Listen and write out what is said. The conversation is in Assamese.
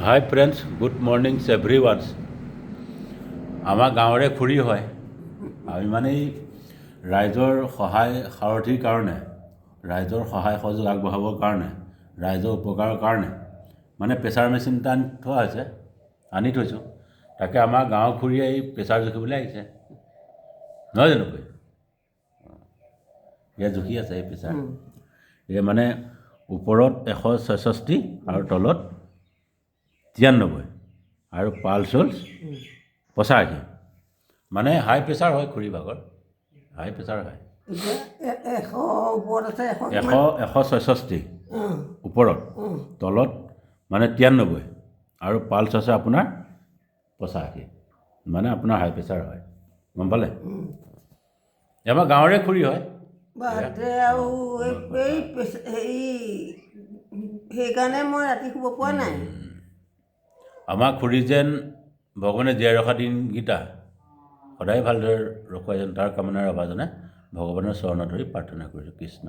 হাই friends, good mornings every ones. আমাৰ গাঁৱৰে খুৰী হয়। আমি মানে এই ৰাইজৰ সহায় সাৰথিৰ কাৰণে, ৰাইজৰ সহায় সহযোগ আগবঢ়াবৰ কাৰণে, ৰাইজৰ উপকাৰৰ কাৰণে মানে প্ৰেছাৰ মেচিন এটা আনি থৈছোঁ। তাকে আমাৰ গাঁৱৰ খুৰীয়ে এই প্ৰেছাৰ জুখিবলৈ আহিছে, নহয় জানো? ইয়াত জুখি আছে এই প্ৰেছাৰ। এই মানে ওপৰত 166 আৰু তলত 93 আৰু পালছ হ'ল 85। মানে হাই প্ৰেছাৰ হয় খুৰী ভাগৰ, হাই প্ৰেছাৰ হয়। 166 ওপৰত, তলত মানে 93 আৰু পালছ আছে আপোনাৰ 85। মানে আপোনাৰ হাই প্ৰেছাৰ হয়, গম পালে? আমাৰ গাঁৱৰে খুৰী হয়। সেইকাৰণে মই ৰাতি শুব পৰা নাই। আমাৰ খুৰী যেন ভগৱানে জীয়াই ৰখা দিনকেইটা সদায় ভালদৰে ৰখুৱাই যেন তাৰ কামনাৰ আভাজনে ভগৱানৰ চৰণত ধৰি প্ৰাৰ্থনা কৰিছোঁ। কৃষ্ণ।